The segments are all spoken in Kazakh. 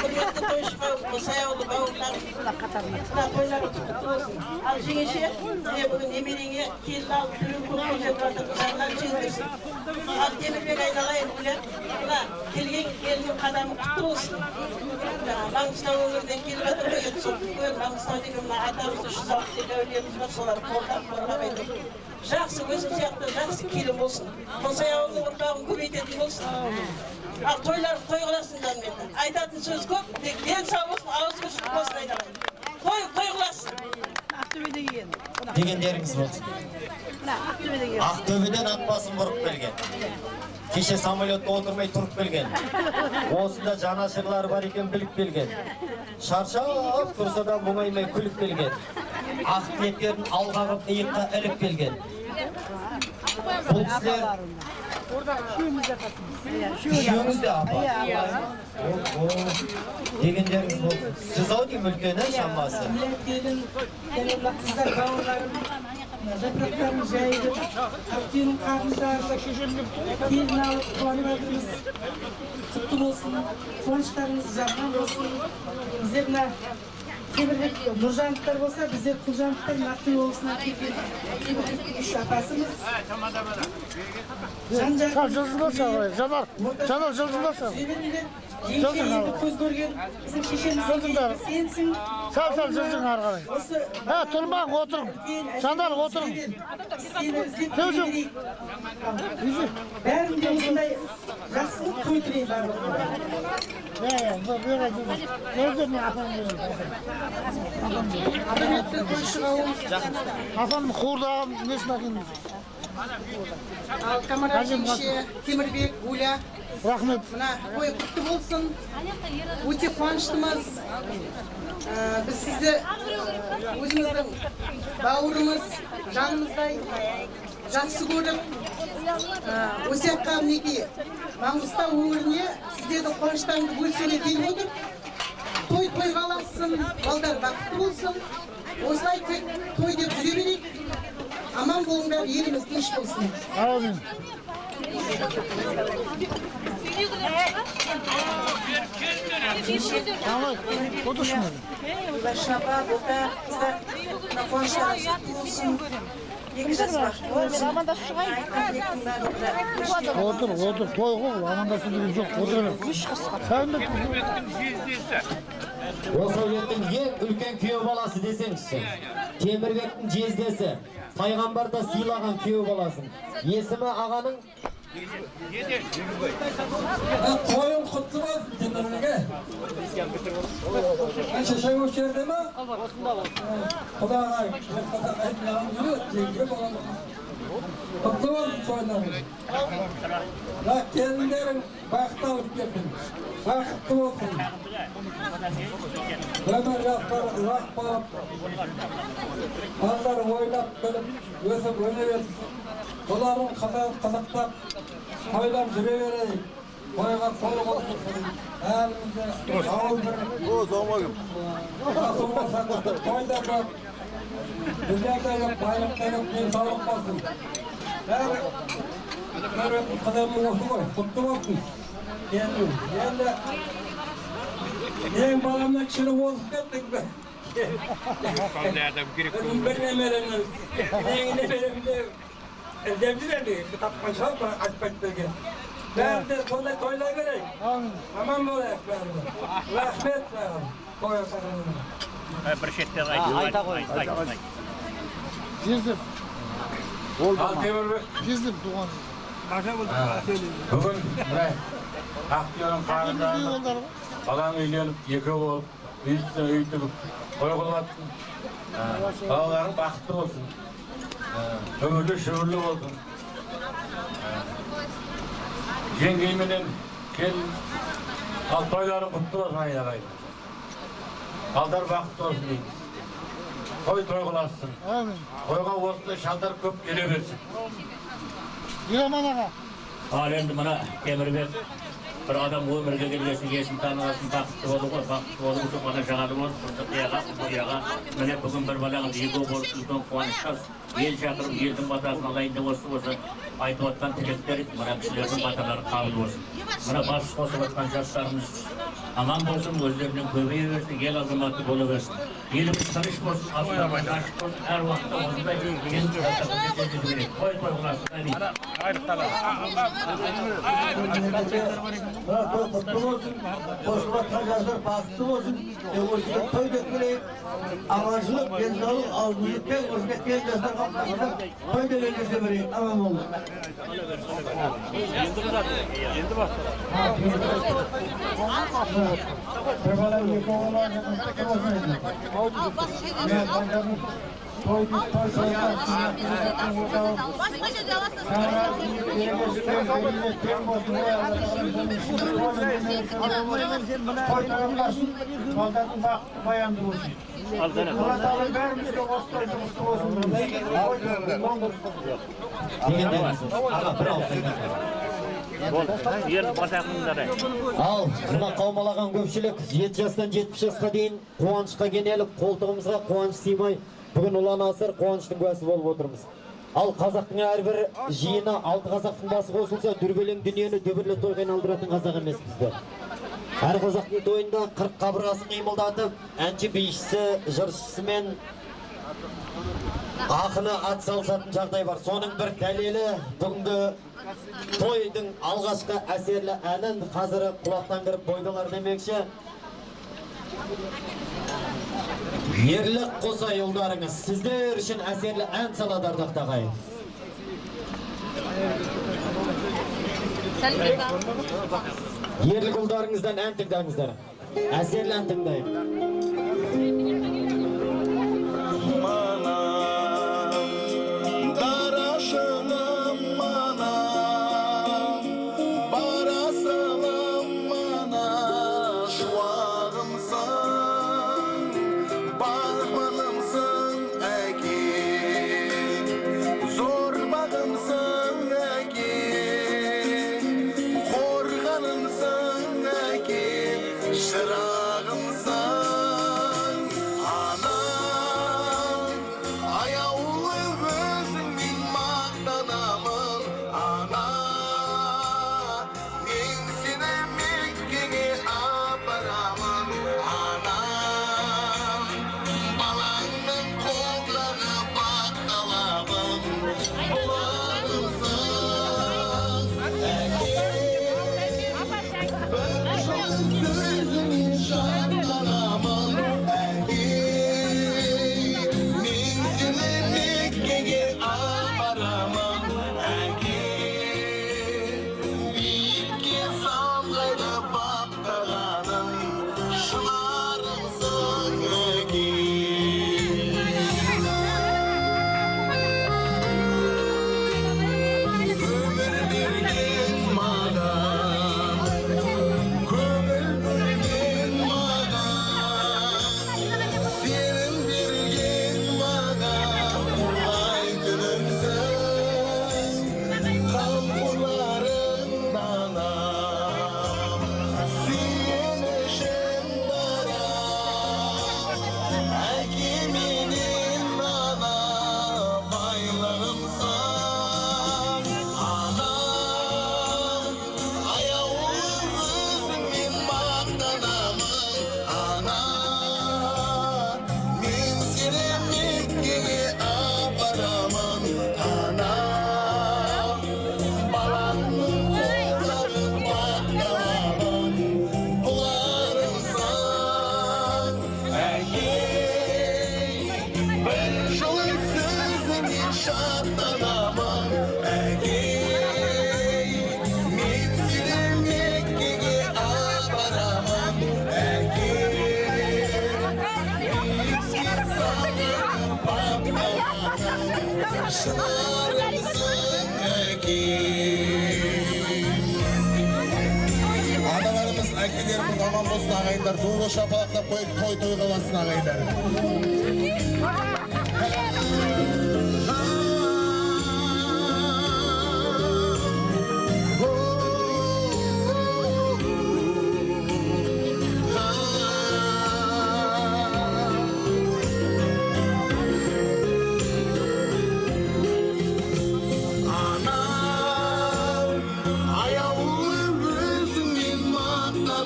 Hürmetli toyuşma, sayağlı bağırlar, toylar olsun. Al jengişe, bugün emeğine kelli al, ürün kurulacak vardı, kuşaklar çizdirsin. Al Demirbek aydalayın bile, kelgen kadamı kutlu olsun. Mangıstau ömürden kelli batırma yetsin. Mangıstau degimle atamızda şu saatte dövliyemiz var, solar kollamaydı. Жақсы өзің сияқты жақсы келін болсын. Болсай ауылдың ұрпағын көбейтетін болсын. Ал тойлар той қыласыңдар менде. Айтатын сөз көп, тек ден сау болсын, ауыз көшіп болсын айтамын. Той қыласын. Дегендеріңіз болсын. Ақтөбеден атбасын бұрып келген. Кеше самолетте отырмай тұрып келген. Осында жанашырлар бар екен біліп келген. Шаршап тұрса да мұңаймай күліп келген. Ақ тілектерін алғағып иыққа іліп келген. Бұл кісілер үшеуіңізде апа. Дегендеріңіз болсын. Сіз ау деймін үлкені шамасы. Жапырақтарын жайып, әпкенің қарындары, келін алып қуанып жатырмыз. Құтты болсын, қуаныштарыңыз жаққан болсын. Біздер мына Темірбек Нұржановтар болса, біздер Құлжановтар Ақтөбе облысынан келген Темірбектің үш апасымыз. Жанар. Жеңшелерді көз көрген, біздің шешеміздің сенсің. Сал жылжың арғалай. Тұрмақ, отырың. Жанар, отырың. Бәрінде осындай жақсылық той тілей бар. Апамның қуырдағын несін әкеліңіз? Камара жеңше, Темірбек, Гуля. Рахмет. Мына той құтты болсын. Өте қуаныштымыз. Біз сізді өзіміздің бауырымыз, жанымыздай жақсы көріп, осыяққа мінекей Маңғыстау өңіріне сіздердің қуаныштарыңды бөлісуге келіп отыр. Той қаласын, балдар бақытты болсын. Осылай тек той деп жүре берейік. Аман болыңдар, еліміз тыныш болсын. Әумин. Отыршын. Шапа, бота, қыздар, қуаныштарыңыз болсын. Екі жас бар. Отыр, той ғой, амандасын деген жоқ, отырып. Осы еттің ең үлкен күйеу баласы десеңізші. Темірбектің жездесі, пайғамбарда сыйлаған күйеу баласын. Есімі ағаның? Тойың құтты болсын Темірбекке. Қанша шай осы жерде ма? Құдаға құтты болсын тойыңыз. Келіндерің бақытты алып келдің. Бақытты болсын. Өмір жастары ұзақ болып, балдар ойлап біліп, өсіп өне берсін. Олардың қызықтап, тойлап жүре берейік. Тойға той болсын. Әлімізде ауыл бір асыл болса, тойда көп, біздерде көп, байлықта көп, денсаулық болсын. Бәрі қадамың осы ғой, құтты болсын. Енді ең баламнан кішілі озып кеттік бе? Бір немеремнің, ең немеремді іздеп жүреді, тапқан шығар ба, айтпайды берген. Бәрі де сондай тойлай берейік. Аман болайық бәрі. Рахмет бәрі. Тойы сағынына. Bir şetten ayta koy. Жездім. Ал Темірбек. Жездім, туған. Бүгін Ақтөбенің қарындары балаң үйленіп, екі болып, үйістен үйтіп, той қылып, балаларың бақытты болсын. Өмірлі шүрлі болсын. Жеңгейменен келін, ал тойларың құтты болсын айналайын. Балдар бақытты болсын дейміз. Той қыласың. Тойға осындай шалдар көп келе берсін. Еламан аға. Ал енді мына Темірбек bir adam ömürge gelgesin, yesin tanıgasın, baqıtlı oldu ғой, baqıtlı oldu, çok bana жаңады бол, bu yağa, mene bugün bir balağın ego bol, үлкен қуаныштас, ел шақырып, елдің батасын алайын деп осы айтып отқан тілектер мына кісілердің баталары қабыл болсын. Мына бас қосып отқан жастарымыз аман болсын, өздерінен көбейе берсін, ел азаматы бола берсін. Еліміз тыныш болсын, аспанымыз ашық болсын, әр уақытта осындай енді жастарымызды береді. Той қыласың, әмин. Құтты болсын, қосылып жатқан жастар бақытты болсын. Осыны той деп келейік, аманшылық, денсаулық, алдымызбен осыны келген жастарға қасынан той деп келгесе берейік, аман болсын. Енді бастады. Bir bala iki oğlan kutu olsun. Ben pancarın toy soylar. Başkaca cevapsız. Toy taraflasın. Baldatın bayandır olsun. Allah Teala vermiş de Oscar Cumhurbaşkanı olsun. Ağa bir olsun. Ал, мына қаумалаған көпшілік 7 жастан 70 жасқа дейін қуанышқа кенеліп, қолтығымызға қуаныш сыймай, бүгін ұлан асыр қуаныштың куәсі болып отырмыз. Ал қазақтың әрбір жиыны 6 қазақтың басы қосылса, дүрбелең дүниені дүбірлі тойға айналдыратын қазақ емес бізді. Әр қазақтың тойында 40 қабырғасын қимылдатып, әнші бишісі, жыршысы мен ақыны ат салысатын жағдай бар. Соның бір дәлелі бүгінгі тойдың алғашқы әсерлі әнін қазір құлақтан кіріп бойдалар демекші. Ерлік қосай ұлдарыңыз, сіздер үшін әсерлі ән салады ардақты ағайын. Ерлік ұлдарыңыздан ән тыңдаңыздар. Әсерлі ән тыңдайын. Adalarımız, әкелерimiz aman болсын ағайындар, туылы шапалақтап қойып той қаласын ағайындар. Ana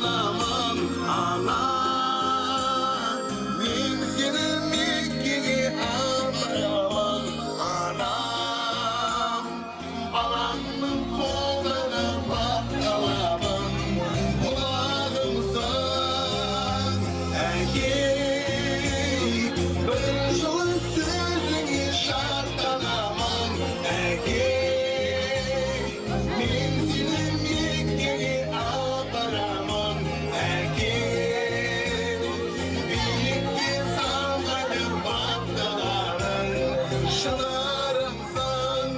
aman ana men seni Mekke'ye almayaman anam balanın kolları baklaman kulağımsan erkek bir şoğun sözünü şartlanamam erkek men seni Mekke'ye almayaman erkek birlikte sağlayıp baklaların şalarımsan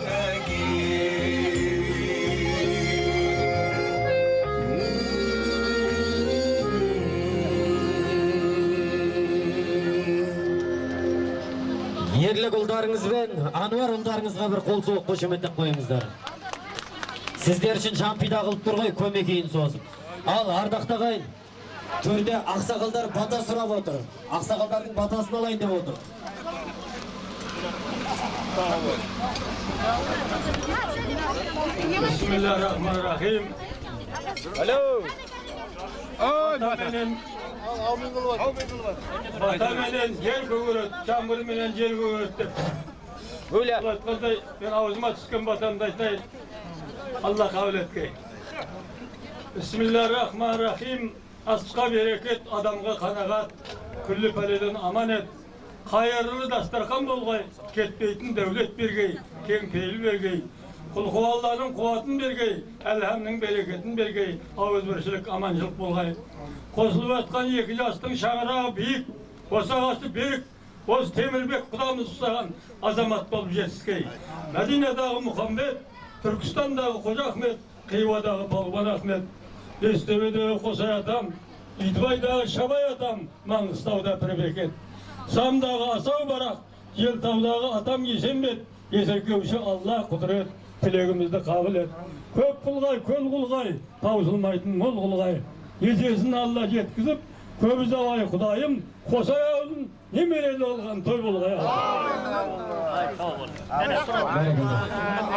Ерлік ұлдарыңыз бен Ануар ұлдарыңызға бір қол соғып қошеметтеп қойыңыздар. Сіздер үшін жампида қылып тұр ғой, көмекейін созып. Ал ардақты ағайын, төрде ақсақалдар бата сұрап отыр. Ақсақалдардың батасын алайын деп отыр. Bismillahirrahmanirrahim. Alo. Bata menen yer kөгөрөт, çamur menen yer kөгөрөt деп. Öyle atqандай ben ağzıma түскен батамды айтайын. Allah kabul etkey. Bismillahirrahmanirrahim. Asqa bereket, adamga qanağat, küllü pəleden aman et. Hayırlı dastarkan bolğay, ketpeytin devlet bergey, keng peyil bergey. Kulhuvallarının kuvatın bergey, elhamның bereketin bergey, ağızbirçilik, amançılık bolğay. Qosulup atқан екі жастың шаңырағы биік, осы ағасы берік, осы Темірбек құдамыз ұстаған азамат болып жетіскей. Мәдинадағы Мұхаммед, Түркістандағы Қожа Ахмет, Қиуадағы Балбан Ахмет, Бестөбедегі Қосай атам, Итбайдағы Шабай атам, Маңғыстауда Пірбекет. Самдағы Асау Барақ, Желтаудағы атам Есенбет, есіркеуші Алла құдырет, тілегімізді қабыл ет. Көп құлғай, көл құлғай, таусылмайтын мол құлғай. Ecesini Allah yetkizip, köbüz avay Kudayım, Kosay ağılın nemereli olgan toy bolğay.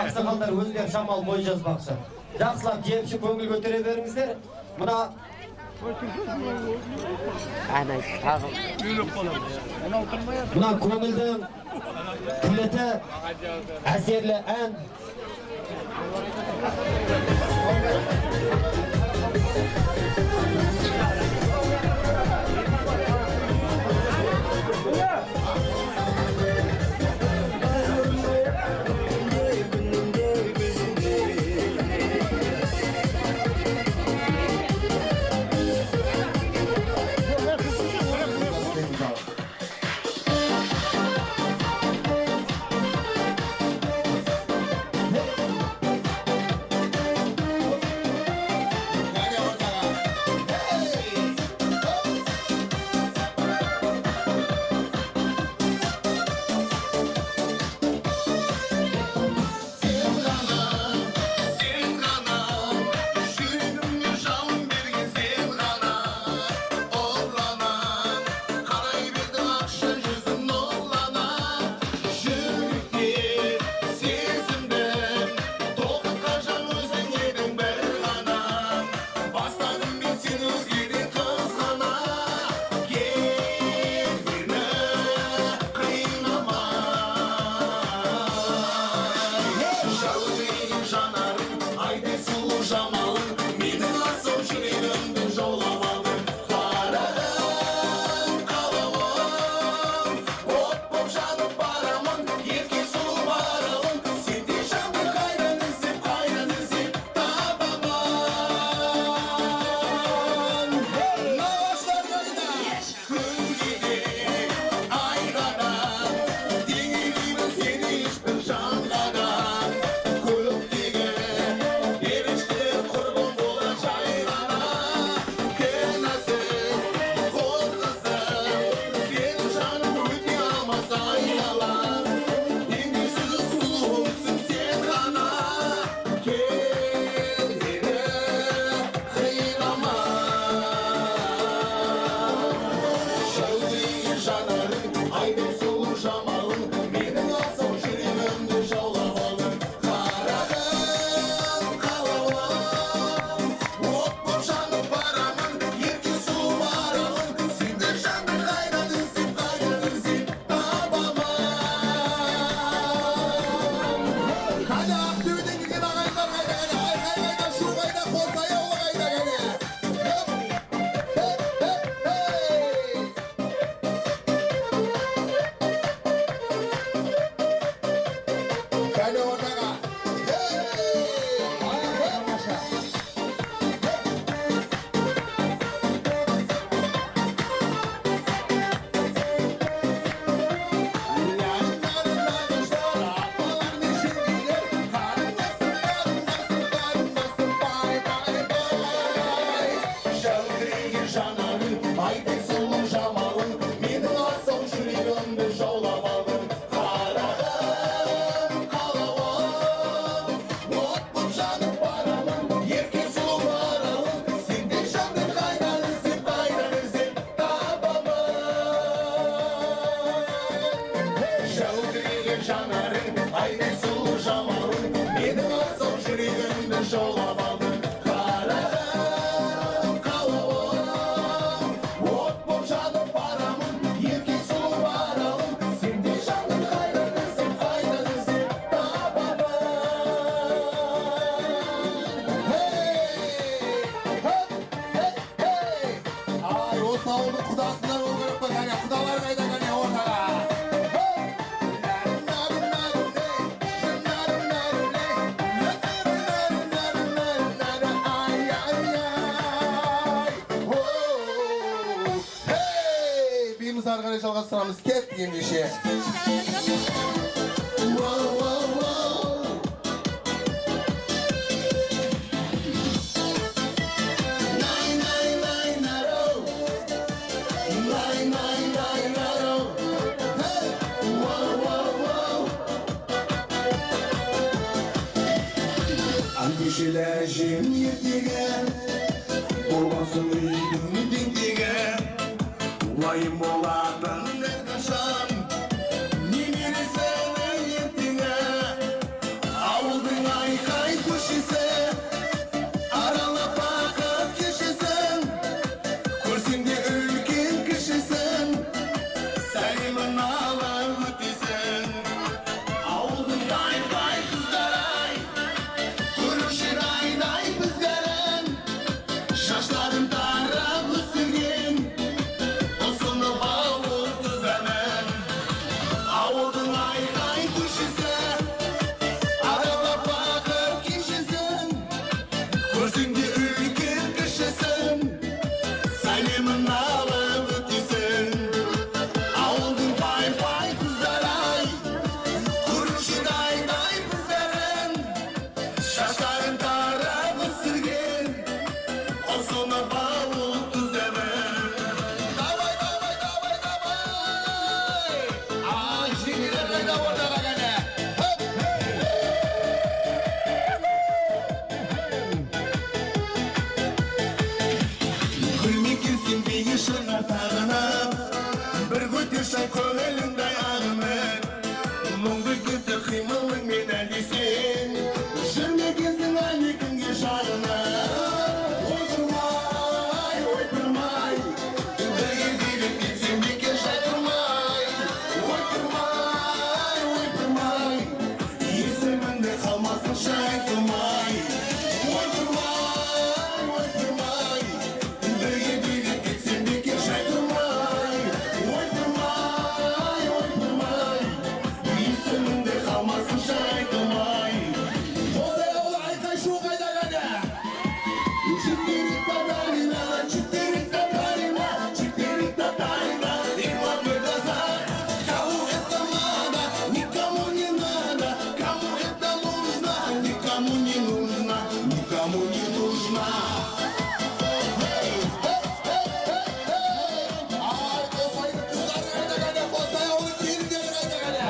Ақсақалдар өздер шамал бой жазбақшы. Жақсылап жемші көңіл көтере беріңіздер. Мына көңілдің күлеті әсерлі ән. жаулап алды қарағым қалауым от боп жанып барамын ерке сұлу аралым сендей жанды қайдан іздеп табамын ай осы ауылдың құдасына болу керек қой кәне құдалар қайда кәне ортаға Birimiz ары қарай жалғастырамыз кеттік ендеше Антишелі әжем ертегі болған соң үйдің деңдегі Лайым болатын әрқашан немересінің ертеңі ауылдың айқай көшесі аралап бақыт кешесің көрсең де үлкен кішісің сәлемін алып өтесің ауылдың айқай қыздар ай көруші айдай біздерін шаштарын тарап өсірген ауылдың айқай көшесі аралап бақыт кешесің көрсең де үлкен кішісің сәлемін алып өтесің ауылдың пай-пай қыздар ай көруші айдай біздерін шаштарын тарап өсірген осыны ауыл түземін давай жеңілер қайда ортаға кәне күлмекенсің биі шыңар тағына бір көтерші көңіліңдай ағынып мұңды көзі қимылыңмен әлдесең жүрмекенсің әлі күнге жағына ойпырмай бірге билеп кетсең бекер жай тұрмай ойпырмай есіміңде қалмасын жай тұрмай ойпырмай бірге билеп кетсең бекер жай тұрмай ойпырмай есіміңде қалмасын жай тұрмай осы ауыл айқай шу қайда кәне Кому это надо, никому не надо, кому это нужно, никому не нужно, никому не нужно. Ай, қосайдың қыздары қайда кәне, қосай ауылдың келіндері қайда кәне.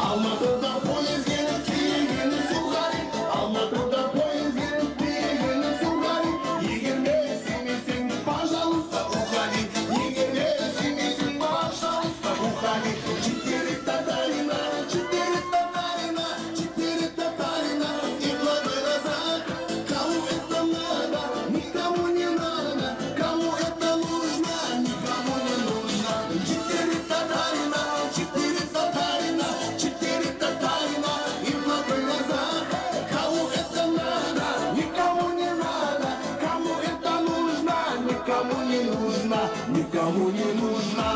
Алматыда поезд келіп тиегені суғай Алматыда поезд келіп тиегені суғай Егер мені сүймесең, пожалуйста, уходи Егер мені сүймесең, пожалуйста, уходи Четыре татарина, и благой разах Кому это надо, никому не надо Кому это нужно, никому не нужно Четыре татарина, и благой разах Кому это надо, никому не надо Кому это нужно, никому не нужно Никому не нужно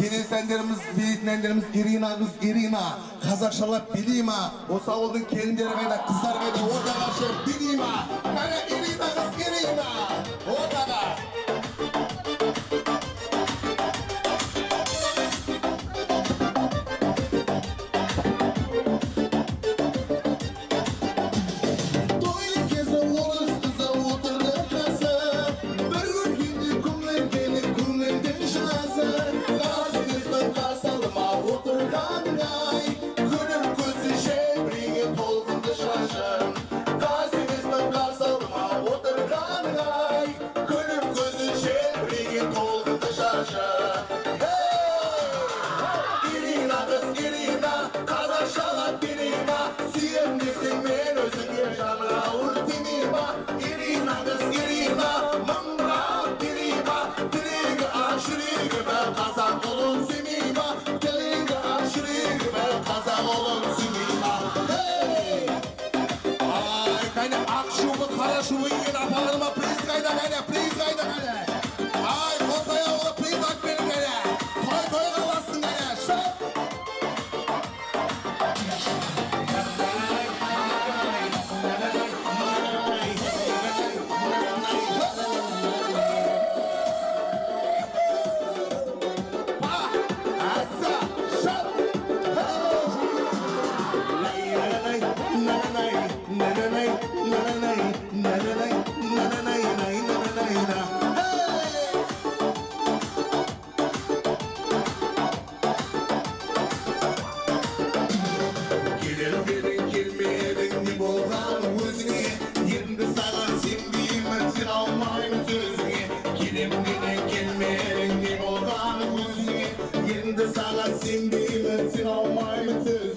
Келесі әндеріміз, билейтін әндеріміз Ирина қыз Ирина қазақшалап билей ма? Осы ауылдың келіндері қайда, қыздар қайда, ортаға шығып билей ма? Қане Ирина қыз Ирина, ортаға. Done. bilmeymen, sen almaymışsın.